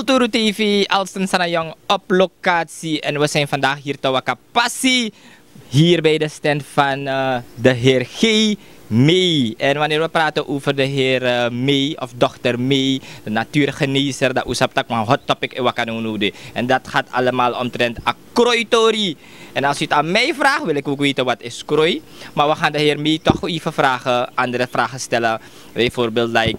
Kulturu TV, Alston Sanayong op locatie. En we zijn vandaag hier te Wakapassie. Hier bij de stand van de heer G. May. En wanneer we praten over de heer May of dochter May, de natuurgenezer, dat usaptak maar hot topic in Wakanonude. En dat gaat allemaal omtrent akroitori. En als u het aan mij vraagt, wil ik ook weten wat is krooi. Maar we gaan de heer May toch even vragen, andere vragen stellen. Bijvoorbeeld, like,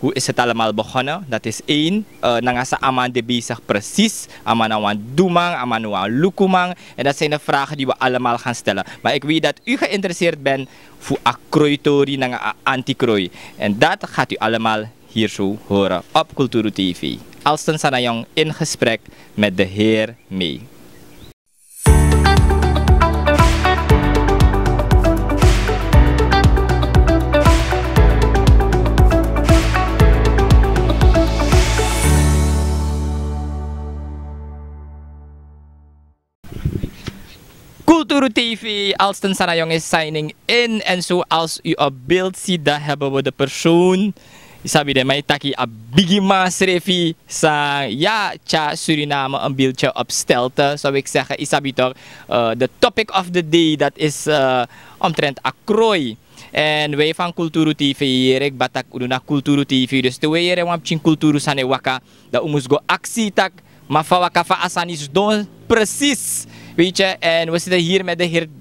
hoe is het allemaal begonnen? Dat is één. Nangasa aman de bezig precies. Amanawan dumang, amanawan lukumang. En dat zijn de vragen die we allemaal gaan stellen. Maar ik weet dat u geïnteresseerd bent voor akroitori en antikrooi. En dat gaat u allemaal hier zo horen op Kulturu TV. Alston Sanayong in gesprek met de heer May. Kulturu TV, Alston Sanayong is signing in. En zoals u op beeld ziet, daar hebben we de persoon. Isabi de mij taki a bigima srefi sa ja cha Suriname een beeldje op stelte, zou ik zeggen. Isabi toch, the topic of the day, dat is omtrent akrooi. En wij van Kulturu TV, ik batak uduna Kulturu TV, dus de wij wampchin Kulturu sane waka, da umusgo actie tak, maar van waka van asanis don precies. Weet je, en we zitten hier met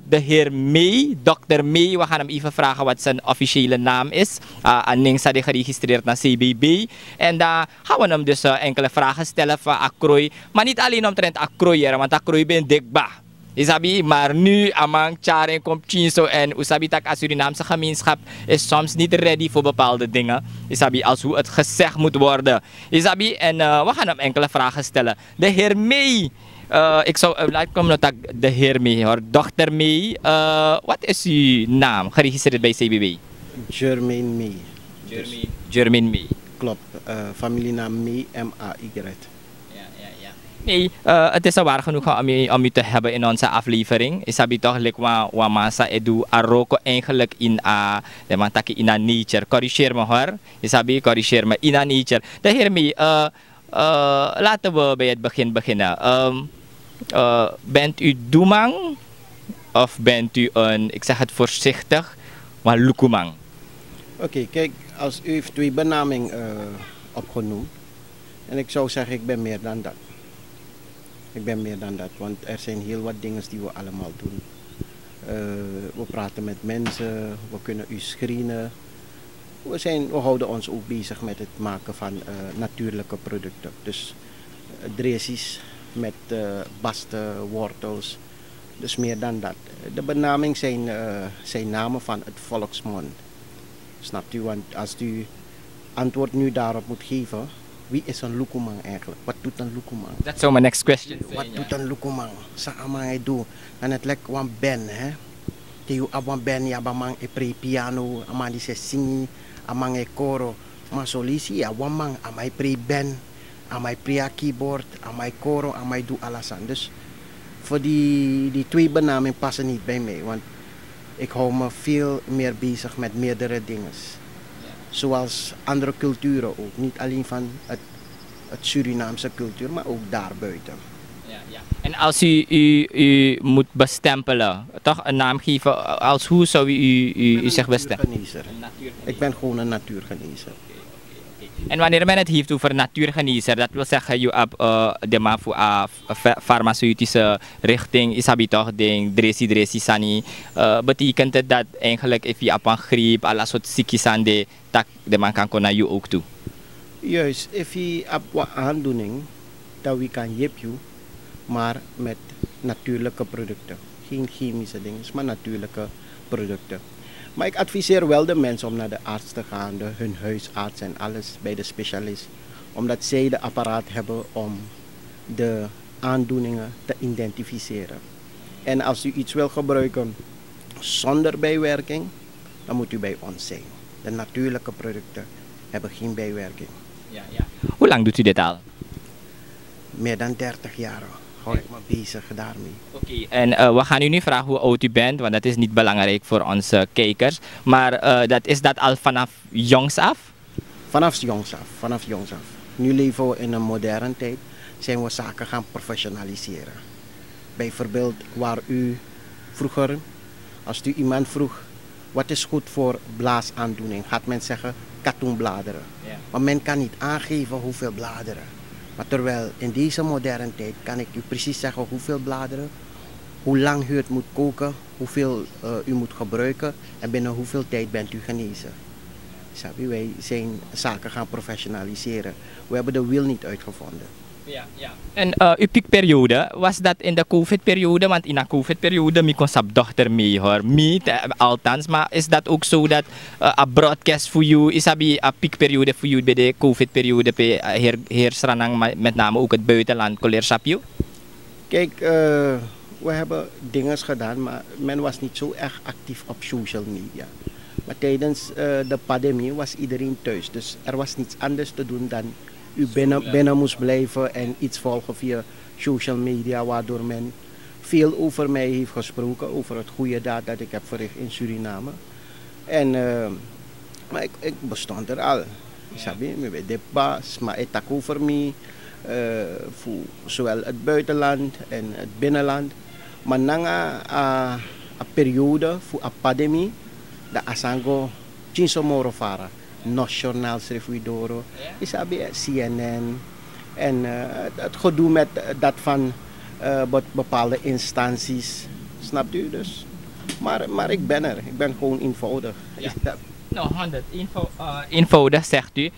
de heer May, Dr. May. We gaan hem even vragen wat zijn officiële naam is. Aning sa de geregistreerd naar CBB. En daar gaan we hem dus enkele vragen stellen van akrooi. Maar niet alleen omtrent akrooi, want akrooi ben dikba. Isabi, maar nu amang Tjaren komt Chinso en Usabi tak als Surinaamse gemeenschap is soms niet ready voor bepaalde dingen. Isabi, als hoe het gezegd moet worden. Isabi, en we gaan hem enkele vragen stellen. De heer May. Ik zou komen naar de heer May, hoor. Dochter May. Wat is uw naam? Geregistreerd bij CBB? Jermaine May. Jermaine May. Klopt. Familienaam May, M-A-Y. Nee, het is waar genoeg om u te hebben in onze aflevering. Isabi toch, wamasa edu aroko eigenlijk in a nature. Corrigeer me hoor. Isabi, corrigeer me in a nature. De heer May, laten we bij het begin beginnen. Bent u dumang of bent u een, ik zeg het voorzichtig, maar lukumang? Oké, kijk, als u heeft twee benamingen opgenoemd. En ik zou zeggen, ik ben meer dan dat. Ik ben meer dan dat, want er zijn heel wat dingen die we allemaal doen. We praten met mensen, we kunnen u screenen. We houden ons ook bezig met het maken van natuurlijke producten. Dus dressies met basten, wortels. Dus meer dan dat. De benaming zijn namen van het volksmond. Snapt u? Want als u antwoord nu daarop moet geven, wie is een lukumang eigenlijk? Wat doet een lukumang? That's my next question. Wat doet een lukumang? Sa amang doe. En het lijkt wan ben, hè? Teu abang ben ya bamang e pre piano, amang di se singi, amang e koro. Maar solisi ya wamang amai pre ben, amai pre keyboard, amai koro, amai doe alasan. Dus voor die twee benamingen passen niet bij mij, want ik hou me veel meer bezig met meerdere dingen. Zoals andere culturen ook. Niet alleen van het Surinaamse cultuur, maar ook daarbuiten. En als u moet bestempelen, toch een naam geven, als hoe zou u zich bestempelen? Ik ben gewoon een natuurgenezer. En wanneer men het heeft over natuurgenezer, dat wil zeggen, je hebt de man voor farmaceutische richting, isabi toch, ding, dressi sani. Betekent het dat eigenlijk, if je op een griep, alle soort ziekjes aan de tak, de man kan komen naar je ook toe? Juist, if je op wat aandoening, dat we kan je, maar met natuurlijke producten. Geen chemische dingen, maar natuurlijke producten. Maar ik adviseer wel de mensen om naar de arts te gaan, hun huisarts en alles bij de specialist. Omdat zij de apparaat hebben om de aandoeningen te identificeren. En als u iets wil gebruiken zonder bijwerking, dan moet u bij ons zijn. De natuurlijke producten hebben geen bijwerking. Hoe lang doet u dit al? Meer dan 30 jaar. Hou ik me bezig daarmee. Oké, en we gaan u nu vragen hoe oud u bent, want dat is niet belangrijk voor onze kijkers. Maar is dat al vanaf jongs af? Vanaf jongs af. nu leven we in een moderne tijd, zijn we zaken gaan professionaliseren. Bijvoorbeeld waar u vroeger, als u iemand vroeg, wat is goed voor blaasaandoening, gaat men zeggen katoenbladeren. Ja. Maar men kan niet aangeven hoeveel bladeren. Maar terwijl in deze moderne tijd kan ik u precies zeggen hoeveel bladeren, hoe lang u het moet koken, hoeveel u moet gebruiken en binnen hoeveel tijd bent u genezen. Sabi, wij zijn zaken gaan professionaliseren. We hebben de wiel niet uitgevonden. Ja, ja. En uw piekperiode, was dat in de COVID-periode? Want in de COVID-periode, ik kon zijn dochter mee hoor. Althans, maar is dat ook zo dat een broadcast voor jou, is dat een piekperiode voor jou bij de COVID-periode, bij heer Sranang, met name ook het buitenland, collega's? Kijk, we hebben dingen gedaan, maar men was niet zo erg actief op social media. Maar tijdens de pandemie was iedereen thuis, dus er was niets anders te doen dan u binnen moest blijven en iets volgen via social media, waardoor men veel over mij heeft gesproken, over het goede daad dat ik heb verricht in Suriname. En, maar ik bestond er al. Sabi, ik ben de baas, maar ik tak over mij, voor zowel het buitenland en het binnenland. Maar na een periode voor een pandemie, dat asango Chinsomoro Fara. Nationaal Srifuidoro, is CNN en het gedoe met dat van bepaalde instanties, snapt u dus? Maar ik ben er, ik ben gewoon eenvoudig. Ja. Nou, 100, eenvoudig zegt u.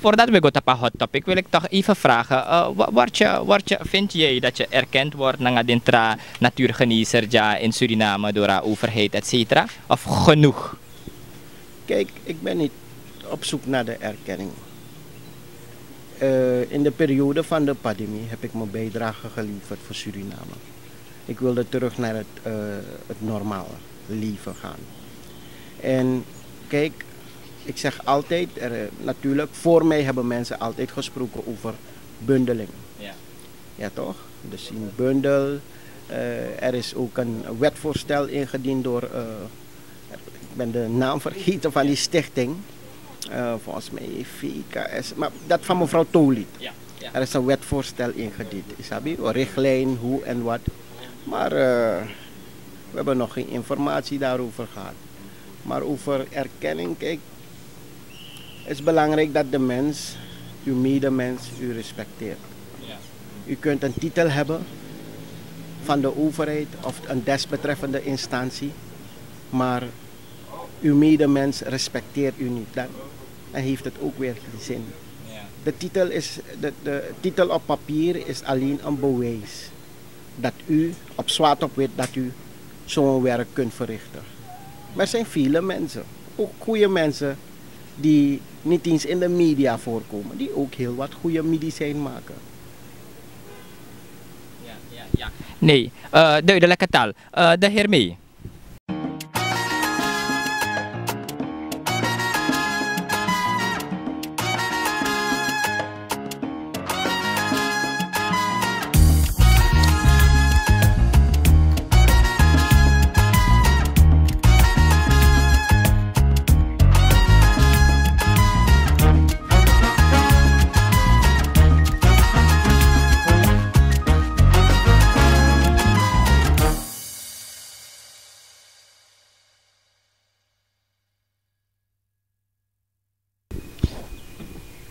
Voordat we gaan op een hot topic wil ik toch even vragen, vind jij dat je erkend wordt naar de natuurgenezer in Suriname door de overheid, etc. Of genoeg? Kijk, ik ben niet op zoek naar de erkenning. In de periode van de pandemie heb ik mijn bijdrage geleverd voor Suriname. Ik wilde terug naar het normale leven gaan. En kijk, ik zeg altijd, natuurlijk, voor mij hebben mensen altijd gesproken over bundeling. Ja. Ja toch? Dus in bundel, er is ook een wetvoorstel ingediend door, ik ben de naam vergeten van die stichting. Volgens mij VKS, maar dat van mevrouw Toliet. Ja, ja. Er is een wetvoorstel ingediend, isabi, een richtlijn, hoe en wat. Maar we hebben nog geen informatie daarover gehad. Maar over erkenning, kijk, het is belangrijk dat de mens, uw medemens, u respecteert. Ja. U kunt een titel hebben van de overheid of een desbetreffende instantie, maar uw medemens respecteert u niet. Dan heeft het ook weer zin. Ja. De titel op papier is alleen een bewijs dat u op zwart op wit dat u zo'n werk kunt verrichten. Maar er zijn vele mensen, ook goede mensen, die niet eens in de media voorkomen, die ook heel wat goede medicijn maken. Ja, ja, ja. Nee, duidelijke taal. De heer Mee.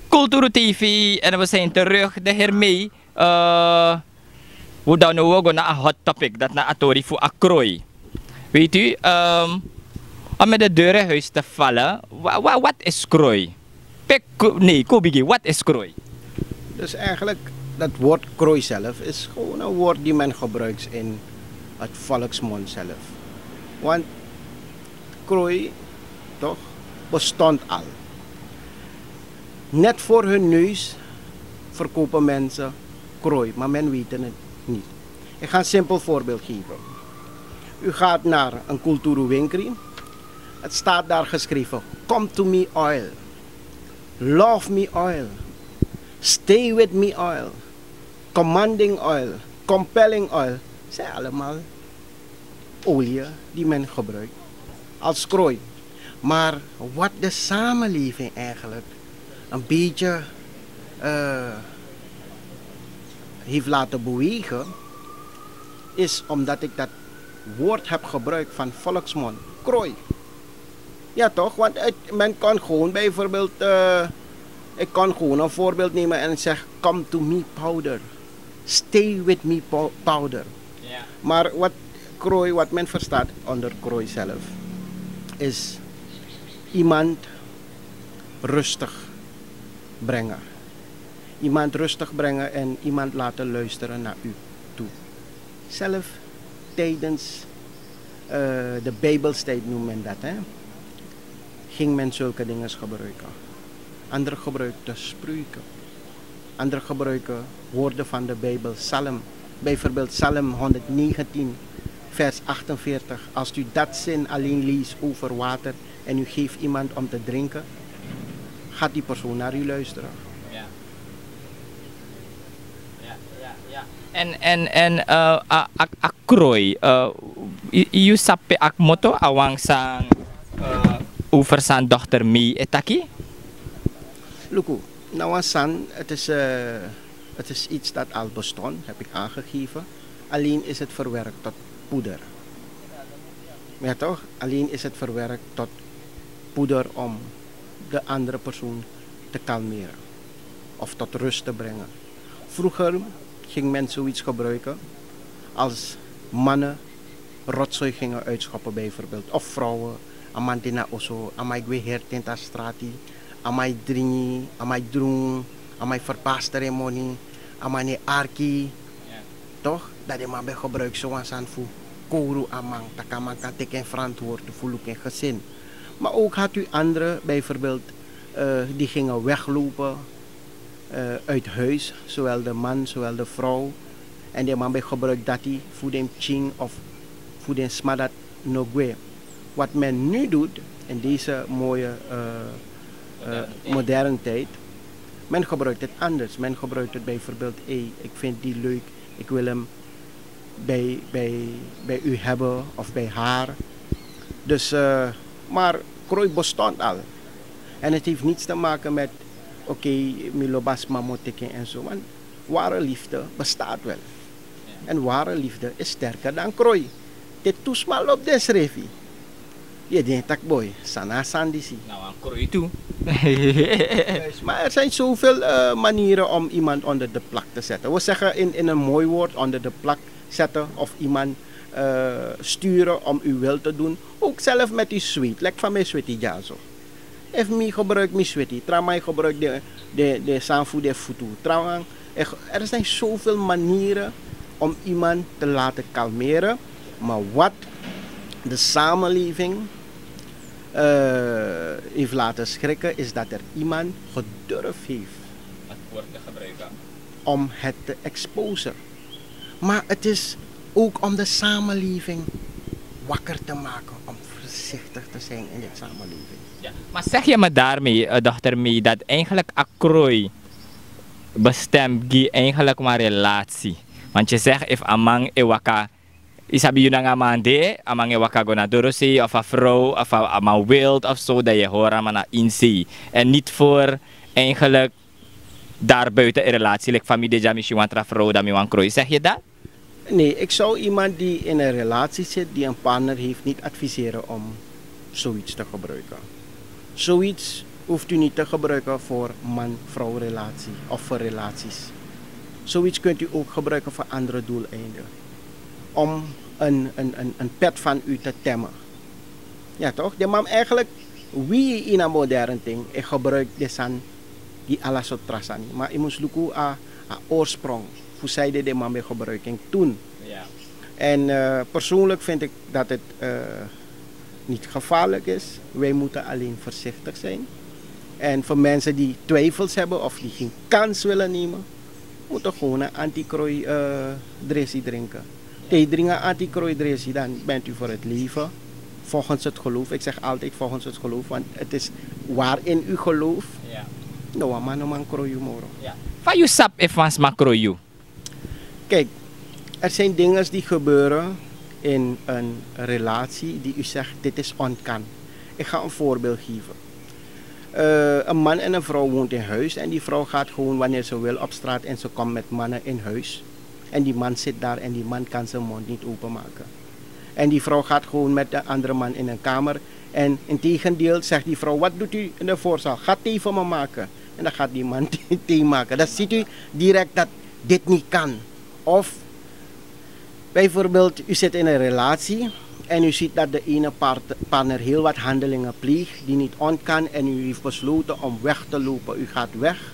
Kulturu TV en we zijn terug. De heer Mee, we dan nou gaan naar een hot topic, dat naar Atori voor Akrooi. Weet u, om met de deuren huis te vallen, wat is krooi? Nee, Kobigi, wat is krooi? Dus eigenlijk, dat woord krooi zelf is gewoon een woord die men gebruikt in het volksmond zelf. Want krooi, toch, bestond al. Net voor hun neus verkopen mensen krooi, maar men weet het niet. Ik ga een simpel voorbeeld geven. U gaat naar een cultuurwinkel. Het staat daar geschreven, come to me oil. Love me oil. Stay with me oil. Commanding oil. Compelling oil. Dat zijn allemaal olie die men gebruikt als krooi. Maar wat de samenleving eigenlijk een beetje heeft laten bewegen, is omdat ik dat woord heb gebruikt van volksmond. Krooi. Ja toch? Want men kan gewoon bijvoorbeeld, ik kan gewoon een voorbeeld nemen en zeggen, come to me powder. Stay with me powder. Ja. Maar wat men verstaat onder krooi zelf, is iemand rustig brengen. Iemand rustig brengen en iemand laten luisteren naar u toe. Zelf tijdens de Bijbelstijd noemt men dat, hè, ging men zulke dingen gebruiken. Anderen gebruikten spreuken. Anderen gebruiken woorden van de Bijbel. Psalm, bijvoorbeeld Psalm 119, vers 48. Als u dat zin alleen leest over water en u geeft iemand om te drinken, gaat die persoon naar u luisteren. Ja. En akroy, you sape ak moto awang sang over zijn dochter mee etaki? Luku, nou het is iets dat al bestond, heb ik aangegeven. Alleen is het verwerkt tot poeder. Ja toch? Alleen is het verwerkt tot poeder om de andere persoon te kalmeren. Of tot rust te brengen. Vroeger ging men zoiets gebruiken als mannen rotzooi gingen uitschoppen bijvoorbeeld. Of vrouwen, amantina oso, amai gwe hertenta strati, amai dringi, amai drung, amai verpaasteremonie, amai arki. Toch? Dat je maar bij gebruik zoals aan voor koru amang, takamang kan teken verantwoord voelen in gezin. Maar ook had u anderen bijvoorbeeld die gingen weglopen uit huis, zowel de man, zowel de vrouw. En die man bij gebruik dat hij voor de ching of voor de smadat nogwe. Wat men nu doet in deze mooie moderne tijd, men gebruikt het anders. Men gebruikt het bijvoorbeeld, ik vind die leuk, ik wil hem bij u hebben of bij haar. Dus, maar krooi bestond al. En het heeft niets te maken met, milobas mamoteken en zo. Want ware liefde bestaat wel. En ware liefde is sterker dan krooi. Dit toesmal op des revi. Je denkt dat boy, sana sandisi. Nou, aan krooi toe. Maar er zijn zoveel manieren om iemand onder de plak te zetten. We zeggen in een mooi woord onder de plak zetten of iemand sturen om uw wil te doen. Ook zelf met die sweet. Lek van mij sweetie ja zo. If me gebruik me sweetie. Tramai gebruik de sanfu de futu. Er zijn zoveel manieren om iemand te laten kalmeren. Maar wat de samenleving heeft laten schrikken is dat er iemand gedurfd heeft het woord te gebruiken om het te exposen. Maar het is ook om de samenleving wakker te maken, om voorzichtig te zijn in de samenleving. Ja. Maar zeg je me daarmee, dochter mee, dat eigenlijk akrooi bestemt eigenlijk maar relatie? Want je zegt, if amang ewaka isabi yun nga mande, amang ewaka go na dorosi, of a vrouw, of a wild, of zo, dat je hoort maar naar inzee. En niet voor eigenlijk daarbuiten een relatie, like familie jamishi wantra vrouw, dat mi wan krooi. Zeg je dat? Nee, ik zou iemand die in een relatie zit, die een partner heeft, niet adviseren om zoiets te gebruiken. Zoiets hoeft u niet te gebruiken voor man-vrouw relatie of voor relaties. Zoiets kunt u ook gebruiken voor andere doeleinden. Om een pet van u te temmen. Ja toch? De man eigenlijk, wie in een moderne ding, ik gebruik de san die alles zo trasani. Maar ik moest luku a oorsprong. Hoe zij de man bij gebruiking toen. Ja. En persoonlijk vind ik dat het niet gevaarlijk is. Wij moeten alleen voorzichtig zijn. En voor mensen die twijfels hebben of die geen kans willen nemen, moeten gewoon een anti-krooi dressie drinken. Tegen drinken anti-krooi dressie, dan bent u voor het leven. Volgens het geloof. Ik zeg altijd volgens het geloof, want het is waarin u gelooft. Ja. Nou, man krooi moro. Ja. Van je sap evans makrooi. Kijk, er zijn dingen die gebeuren in een relatie die u zegt, dit is onkan. Ik ga een voorbeeld geven. een man en een vrouw woont in huis en die vrouw gaat gewoon wanneer ze wil op straat en ze komt met mannen in huis. En die man zit daar en die man kan zijn mond niet openmaken. En die vrouw gaat gewoon met de andere man in een kamer. En in tegendeel zegt die vrouw, wat doet u in de voorzaal? Ga thee voor me maken. En dan gaat die man thee maken. Dan ziet u direct dat dit niet kan. Of bijvoorbeeld, u zit in een relatie en u ziet dat de ene partner heel wat handelingen pleegt die niet on kan en u heeft besloten om weg te lopen. U gaat weg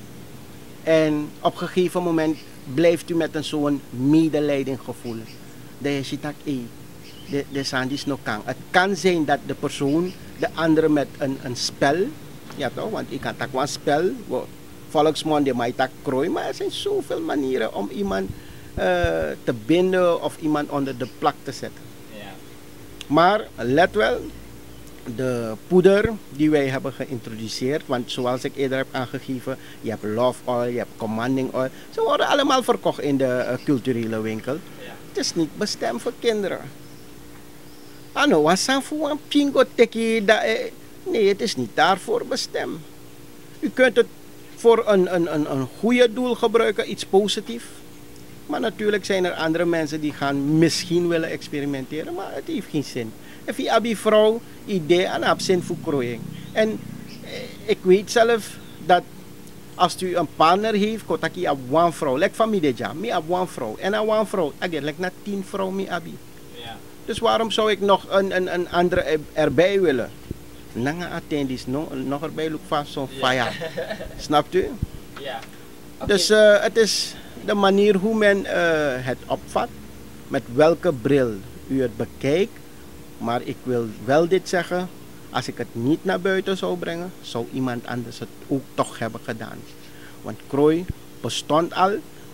en op een gegeven moment blijft u met een zo'n medelijdinggevoel. Dat je ziet dat de sandis nog kan. Het kan zijn dat de persoon de andere met een spel, ja toch, want ik kan ook een spel, volksmond die mij tak krooi, maar er zijn zoveel manieren om iemand te binden of iemand onder de plak te zetten. Ja. Maar let wel, de poeder die wij hebben geïntroduceerd, want zoals ik eerder heb aangegeven, je hebt love oil, je hebt commanding oil, ze worden allemaal verkocht in de culturele winkel. Ja. Het is niet bestemd voor kinderen. Ano, wasan voor een pingo teki, nee, het is niet daarvoor bestemd. U kunt het voor een goede doel gebruiken, iets positiefs. Maar natuurlijk zijn er andere mensen die gaan misschien willen experimenteren, maar het heeft geen zin. En via die vrouw idee aan heb zin voor krooiing. En ik weet zelf dat als u een partner heeft, kot ik heb een vrouw, like familie ja, ik heb een vrouw en een vrouw, ik heb like na 10 vrouwen mee abi. Ja. Dus waarom zou ik nog een andere erbij willen? Lange attenties nog erbij look vast zo'n fire. Snapt u? Ja. Okay. Dus het is de manier hoe men het opvat, met welke bril u het bekijkt. Maar ik wil wel dit zeggen, als ik het niet naar buiten zou brengen, zou iemand anders het ook toch hebben gedaan. Want krooi bestond al,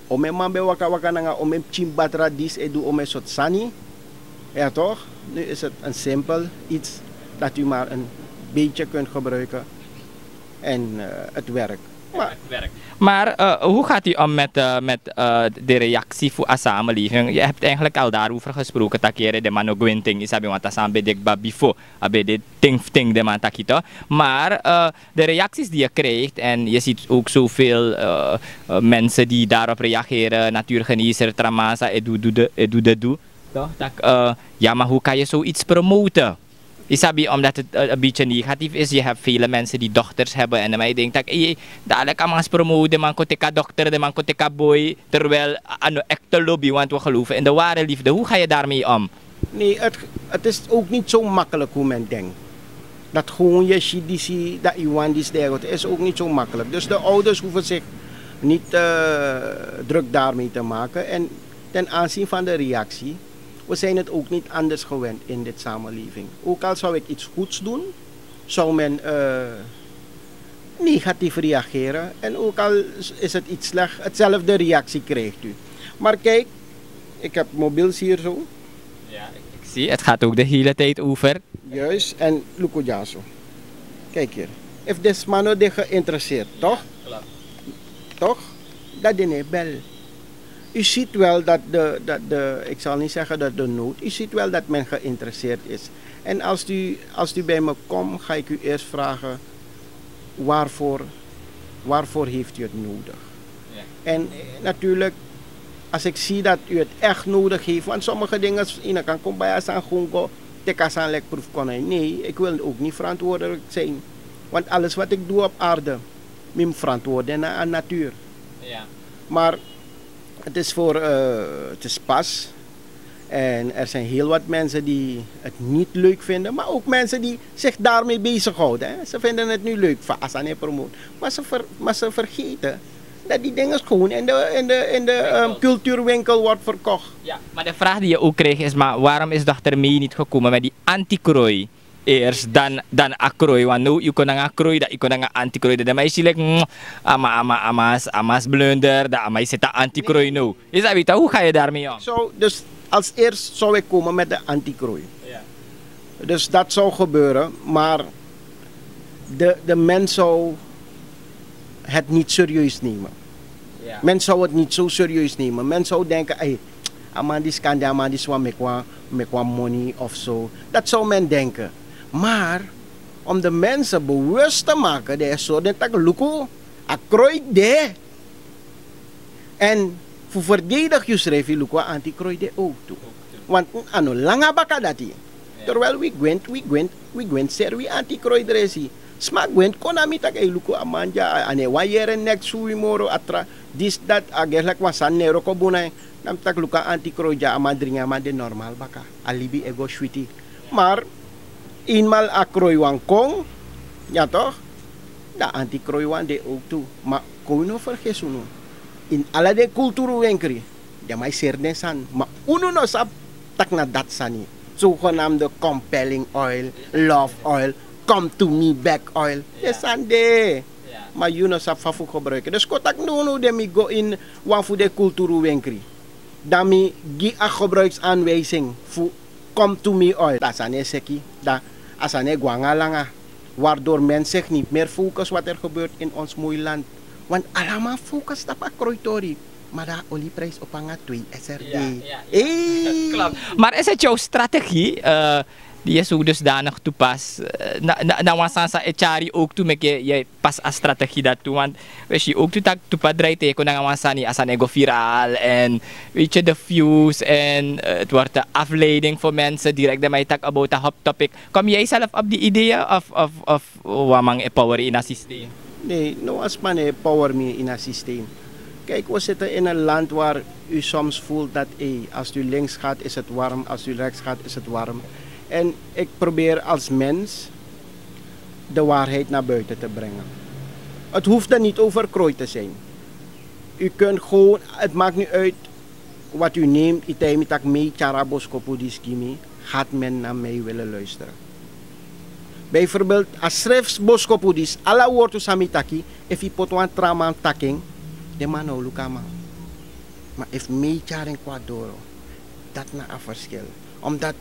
om mijn man bij waka nanga, om mijn chimbatra dis edu om mijn soort sani. Ja toch? Nu is het een simpel iets dat u maar een beetje kunt gebruiken en het werkt. Maar hoe gaat u om met de reactie voor de samenleving? Je hebt eigenlijk al daarover gesproken, takere de man ook winting is want dat zijn bij before, bij de ting de man takito. Maar de reacties die je krijgt en je ziet ook zoveel mensen die daarop reageren, natuurgenezer, tramasa, edu. Ja, maar hoe kan je zoiets promoten? Isabi, omdat het een beetje negatief is, je hebt vele mensen die dochters hebben en mij denkt dat dadelijk kan man promoten, man kotika dokter, de man kotika boy, terwijl ano echte lobby, want we geloven in de ware liefde. Hoe ga je daarmee om? Nee, het is ook niet zo makkelijk hoe men denkt. Dat gewoon je shidisi, dat iwan die sterft, is ook niet zo makkelijk. Dus de ouders hoeven zich niet druk daarmee te maken. En ten aanzien van de reactie, we zijn het ook niet anders gewend in dit samenleving. Ook al zou ik iets goeds doen, zou men negatief reageren. En ook al is het iets slecht, hetzelfde reactie krijgt u. Maar kijk, ik heb mobiels hier zo. Ja, ik zie, het gaat ook de hele tijd over. Juist, en Lukujaso. Kijk hier. If this man is geïnteresseerd, toch? Klopt. Toch? Dat is bel. U ziet wel dat ik zal niet zeggen dat de nood, u ziet wel dat men geïnteresseerd is. En als u bij me komt, ga ik u eerst vragen, waarvoor heeft u het nodig? Ja. En natuurlijk, als ik zie dat u het echt nodig heeft, want sommige dingen, in kan komen bij aan gongo, tekasan lek proef konnen. Nee, ik wil ook niet verantwoordelijk zijn. Want alles wat ik doe op aarde, mijn verantwoorden aan natuur. Ja. Maar het is pas. En er zijn heel wat mensen die het niet leuk vinden. Maar ook mensen die zich daarmee bezighouden. Hè. Ze vinden het nu leuk. Maar ze vergeten dat die dingen gewoon in de cultuurwinkel wordt verkocht. Ja, maar de vraag die je ook kreeg is, maar waarom is dochter mee niet gekomen met die anti-krooi? Eerst dan akrooi, want nu je kon akrooi, dat je kon anti-krooi. Dat meisje like amas blunder, dat amai zit anti-krooi nu. Is dat weet hoe ga je daarmee om? Dus als eerst zou ik komen met de anti-krooi. Ja. Dus dat zou gebeuren, maar de mens zou het niet serieus nemen. Ja. Men zou het niet zo serieus nemen. Men zou denken, hey, amandis kan amandis wa mekwa money of zo. Dat zou men denken. Maar om de mensen bewust te maken dat zo dat ik luku akrooi de en voor verdedig je schrijf je luku anti-krooi de ook toe. Want ano langa baka dati. Terwijl we gwent servi anti-krooi dresi. Smak gwent konami tak luku amanja ane wayere nek suwi moro atra this that agelak wasan nero ko bunay nam tak luka anti-krooi ja amadringa man de normal baka alibi ego shwiti. Maar eenmaal akrooi wan kong ja toch? Da anti-krooi wan de ook toe. Maar kon no vergis uno. In alle de kulturu wenkri. Ja may serne san. Maar uno no sap tak na dat sani. Zogenaamde compelling oil, love oil, come to me back oil. Yes, ande. Maar you know sap fafu gebruiken. Dus kotak no de mi go in wan voor de kulturu wenkri. Dan mi gi a gebruiksaanwijzing voor come to me oil. Dat is ane seki. Dat is ane guangalanga. Waardoor men zich niet meer focust wat er gebeurt in ons mooi land. Want allemaal focus op akroitori. Maar de olieprijs op een 2 SRD. Klopt. Maar is het jouw strategie die je zo dusdanig toepast? Na wasansa echari ook toe met je pas als strategie dat toe. Want weet je ook toepas draait je kon na wasani als een ego viraal en weet je de views en het wordt de afleiding voor mensen direct dat mij tak about a hot topic. Kom jij zelf op die ideeën of wamang power in een systeem? Nee, no as man power me in een systeem. Kijk, we zitten in een land waar u soms voelt dat als u links gaat is het warm, als u rechts gaat is het warm. En ik probeer als mens de waarheid naar buiten te brengen. Het hoeft er niet over krooi te zijn. U kunt gewoon, het maakt niet uit wat u neemt, itemitak mee, charaboskopodis kimi, gaat men naar mij willen luisteren. Bijvoorbeeld, als schrijft boskopodis, alla woorden samitaki, if je potwan traman taking, de man nou lukama. Maar if mee charing kwadoro, dat na een verschil. Omdat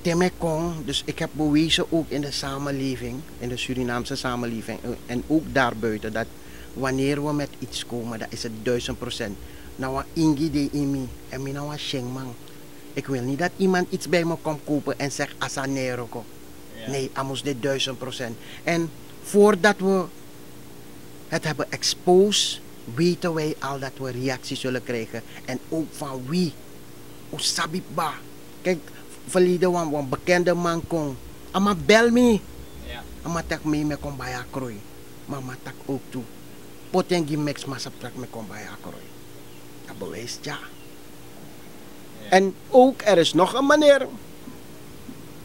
temekong, dus ik heb bewezen ook in de samenleving, in de Surinaamse samenleving en ook daarbuiten, dat wanneer we met iets komen, dat is het 1000%. Nou wat ingi de imi, en mi nou wat shengman. Ik wil niet dat iemand iets bij me komt kopen en zegt asaneroko. Nee, amos dit 1000%. En voordat we het hebben exposed, weten wij al dat we reacties zullen krijgen. En ook van wie? Osabiba. Kijk, verleden een bekende man kon. Ama bel me. Ama tak me me kon bij akrooi. Maar ma tak ook toe. Potengi mix ma saptrak me kon bij akrooi. Dat bewijst ja. En ook er is nog een manier.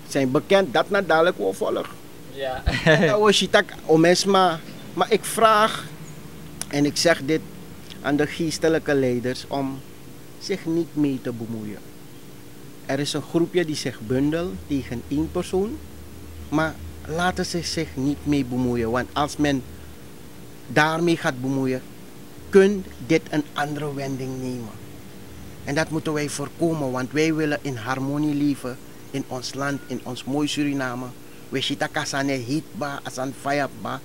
Zijn bekend dat na dadelijk wel volg. Ja. Dat was je tak omesma. Maar ik vraag en ik zeg dit aan de geestelijke leiders om zich niet mee te bemoeien. Er is een groepje die zich bundelt tegen 1 persoon, maar laten ze zich niet mee bemoeien. Want als men daarmee gaat bemoeien, kan dit een andere wending nemen. En dat moeten wij voorkomen, want wij willen in harmonie leven in ons land, in ons mooi Suriname. We zitten kasane hitba, asan fayabba,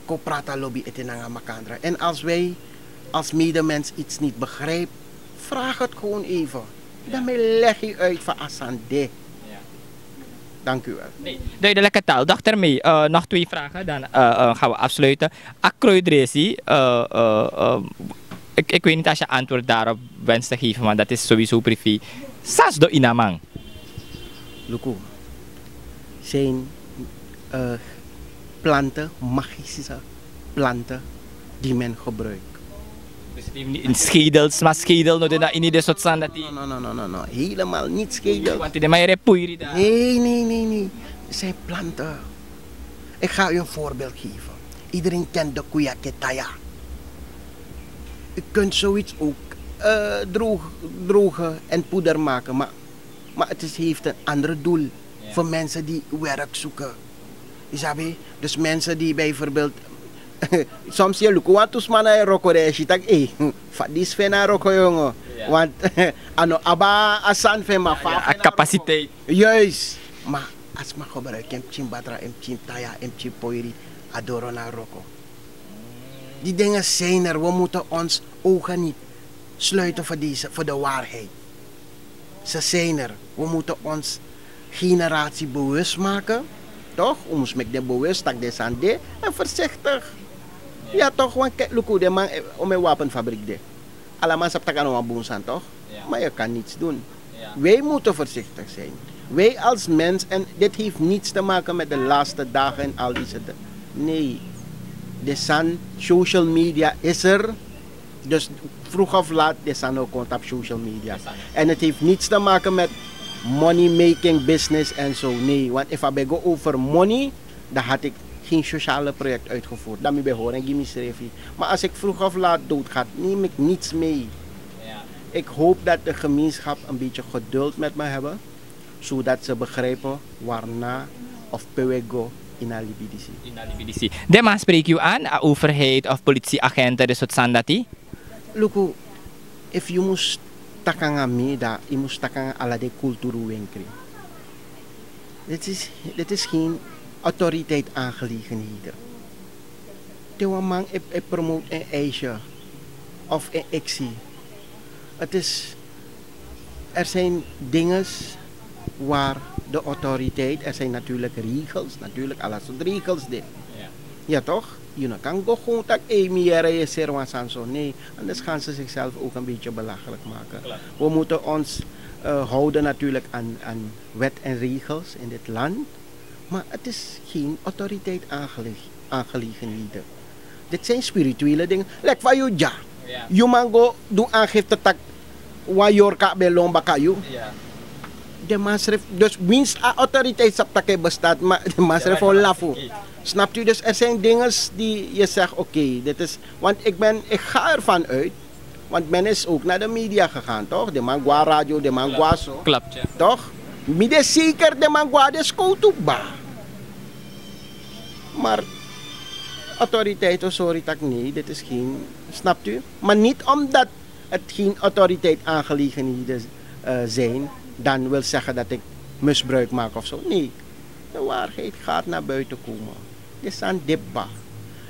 ko prata lobby etenanga makandra. En als wij als medemens iets niet begrijpen, vraag het gewoon even. Daarmee leg je uit van Asande. Dank u wel. Nee, duidelijke taal. Dag ermee. Nog 2 vragen, dan gaan we afsluiten. Akroidresi, ik weet niet als je antwoord daarop wenst te geven, maar dat is sowieso privé. Sas do inamang. Luku, zijn planten, magische planten die men gebruikt. Dus in schedels, maar schedel no de in de soort zand dat die. No, helemaal niet schedel. Want die maar repoiri daar. Nee. Het zijn planten. Ik ga u een voorbeeld geven. Iedereen kent de kuyaketaya. U kunt zoiets ook drogen en poeder maken, maar het heeft een ander doel voor mensen die werk zoeken. Isabi? Dus mensen die bijvoorbeeld soms je lukt wat dus man roko de shitak fadis fena roko jongen. Want ano aba asan fe ma fa capaciteit. Juist. Maar als ma gebruik hem chimbatra hem chintaya hem chipoiri adoro na roko. Die dingen zijn er. We moeten ons ogen niet sluiten voor de waarheid. Ze zijn er. We moeten ons generatie bewust maken toch? Ons met de bewust dat de sande en voorzichtig. Ja toch, want kijk, look de man om een wapenfabriek de. Allemaal sap takan om boonsan toch? Maar je kan niets doen. Wij moeten voorzichtig zijn. Wij als mens, en dit heeft niets te maken met de laatste dagen en al die dingen. Nee, de san, social media is er. Dus vroeg of laat, de san ook komt op social media. En het heeft niets te maken met money making business en zo. Nee, want if I go over money, dan had ik geen sociale project uitgevoerd. Dat moet je horen, gimme schreefie. Maar als ik vroeg of laat doodga, neem ik niets mee. Ik hoop dat de gemeenschap een beetje geduld met me hebben, zodat ze begrijpen waarna of pewego in Alibidisi. De man spreekt u aan, overheid of politieagenten, dus wat zijn dat die? Luku, if you moest takanga mida, je moest takanga ala de cultuur winkri. Dit is geen autoriteit aangelegenheden. De man promoot een ijsje of een actie. Er zijn dingen waar de autoriteit, er zijn natuurlijk regels, natuurlijk alles soort regels dit. Ja toch? Je kan gewoon dat emiere serwasan zo. Nee, anders gaan ze zichzelf ook een beetje belachelijk maken. We moeten ons houden natuurlijk aan wet en regels in dit land. Maar het is geen autoriteit aangelegenheden. Dit zijn spirituele dingen. Lek van jou ja. Je man go doen aangifte tak wa yorka belomba kayu. De masref, dus minst autoriteitssaptakke bestaat, maar de masref van lafo. Snapt u? Dus er zijn dingen die je zegt, oké, dit is, want ik ga ervan uit, want men is ook naar de media gegaan, toch? De man gwa radio, de man gwa zo. Klopt, ja. Toch? Mide zeker de man gwa de skoutuba. Maar autoriteit of sorry tak nee, dit is geen, snapt u? Maar niet omdat het geen autoriteit aangelegenheden zijn, dan wil zeggen dat ik misbruik maak of zo. Nee, de waarheid gaat naar buiten komen. Dit is een dipba.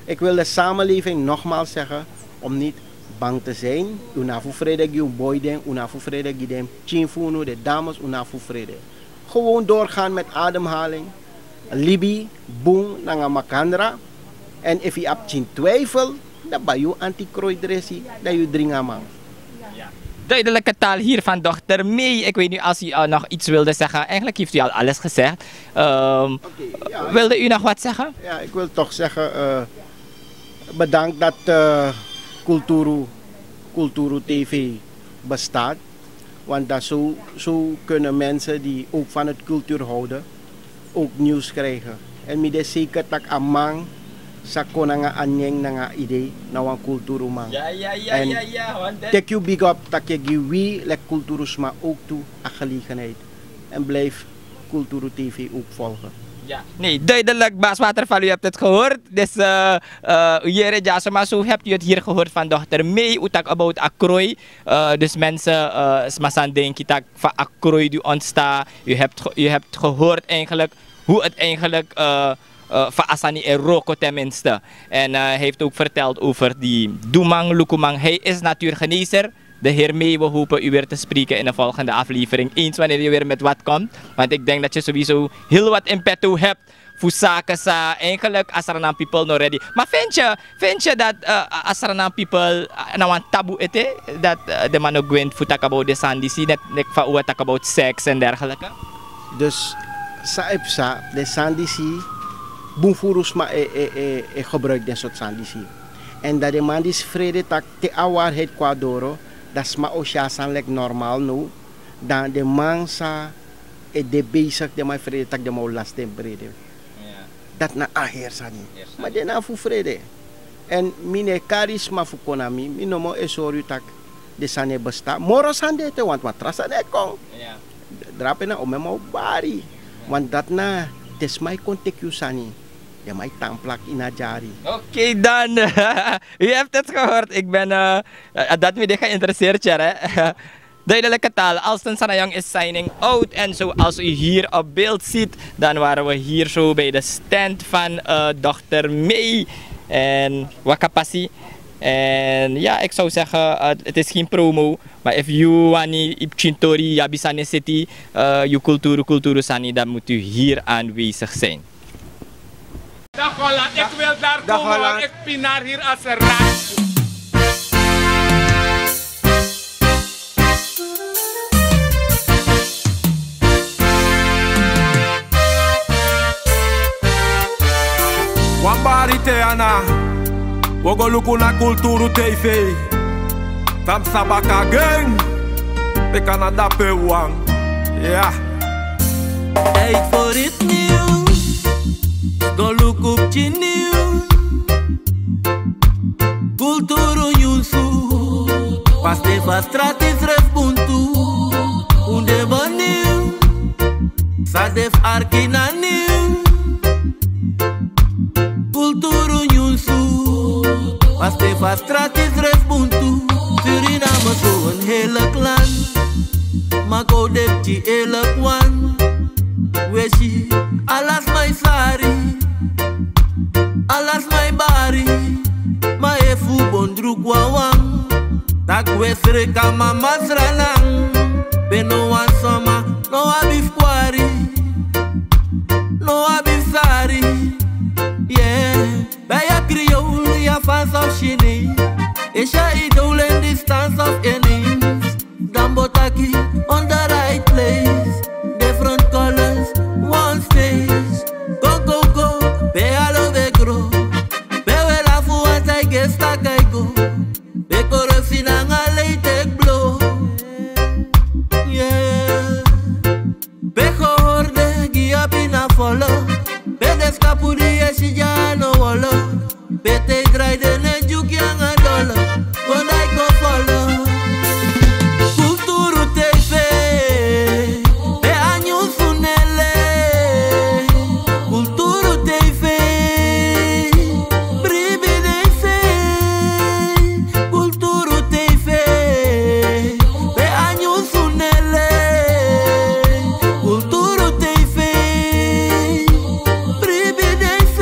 Ik wil de samenleving nogmaals zeggen om niet bang te zijn. Unafu vrede gi boy den, unafu vrede gi dem chinfuno, de dames unafu vrede. Gewoon doorgaan met ademhaling. Libi, boom, nanga makandra. En if je hebt geen twijfel, dan ben je anti-kroidressie, dat je dringa man. Duidelijke taal hier van dochter May. Ik weet niet als u nog iets wilde zeggen. Eigenlijk heeft u al alles gezegd. Wilde u nog wat zeggen? Ja, ik wil toch zeggen, bedankt dat Kulturu TV bestaat. Want dat zo kunnen mensen die ook van het cultuur houden, ook nieuws krijgen. En met de zeker dat amang sa konanga anyeng nanga idee na wan kulturu man. Ja. Take you big up dat je giwi lek kulturusma ook toe aan gelegenheid. En blijf Kulturu TV ook volgen. Ja. Nee, duidelijk, Baas Waterval, u hebt het gehoord. Dus, Ujere Jasoma, zo hebt u het hier gehoord van dochter May, utak about Akroy. Dus mensen, smasan denken dat van Akroy die ontstaat. U hebt gehoord eigenlijk hoe het eigenlijk van Asani en Roko tenminste. En hij heeft ook verteld over die Dumang Lukumang. Hij is natuurgenezer. De heer May, we hopen u weer te spreken in de volgende aflevering. Eens wanneer je weer met wat komt. Want ik denk dat je sowieso heel wat in petto hebt voor zaken sa eigenlijk Asranan people no ready. Maar vind je dat Asranan people nou een taboe ete dat de man ook wint voor tak about de sandisi net van hoe tak about seks en dergelijke. Dus sa de sandisi boemfurus maar gebruik den soort sandisi. En dat de man die vrede tak te waarheid qua doro. Dat is maar ook normaal nu. Dan de man sa de bezig de mij vrede tak de mij last in brede. Dat na aher sani. Maar de na fu vrede. En mine charisma fu konami, mino mo esoru tak de sane besta. Moro sande te want matrasa de kong. Drape na omemo bari. Want dat na des mij kontek sani. Ja, mijn tangplak in Ajari. Oké, dan. U heeft het gehoord. Ik ben dat me geïnteresseerd, hè. Duidelijke taal. Alston Sanayong is signing out. En zoals u hier op beeld ziet, dan waren we hier zo bij de stand van dochter May en Wakapasi. En ja, ik zou zeggen, het is geen promo. Maar if you wani ipchintori yabisane city, je cultuur sani, dan moet u hier aanwezig zijn. Holland. Ik wil daar Dag, komen, Holland. want ik pinaar hier als een rat. Wambari Teana, wogo luku na Kulturu TV. Tam sabaka gang, pe Canada pe wang. Ja. Tijd voor het nieuws, go look op je nieuws. Kulturu nyusu, pas de straat is respuntu. Unde baniu, sa def arkina nieuw. Kulturu nyusu, pas de straat is respuntu. Suriname zo een hele clan, maar go dep die hele kwan. Weshi, alas my sari, alas my bari, ma efu bondru kwawang, tak wesre kama masranang, beno wan soma, no abif kwari, no abif sari, yeah, baya kriol ya fans of shini, esha idol in distance of enemies, dambotaki on the right place, different colors. One stage, go go go, be alo be grow, be we la fu once I get stuck I go, be korosi na ngale take blow, yeah. Be horde gia pina follow, be descapuri esi ja no wolo, be te gride ne juki anga dollar, when I go follow. Kulturu TV, be anyu sunele. Kulturu TV, privilege. Kulturu TV, be anyu sunele. Kulturu TV, privilege.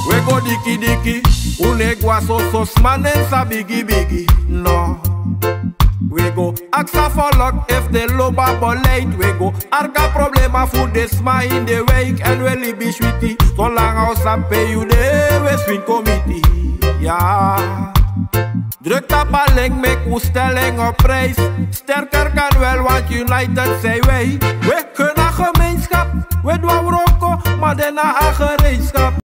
We go diki diki, unegwa so so smanen sa bigi bigi. No. We go aksa for luck if the loba boleit. We go arka problema voor de sma in de week. En we libi sweetie, so lang als aan pay you de we swing committee. Ja. Druk tapaling, make u stelling op prijs. Sterker kan wel, want united zijn wij. We kunnen gemeenschap, we doen roko, maar daarna gereedschap.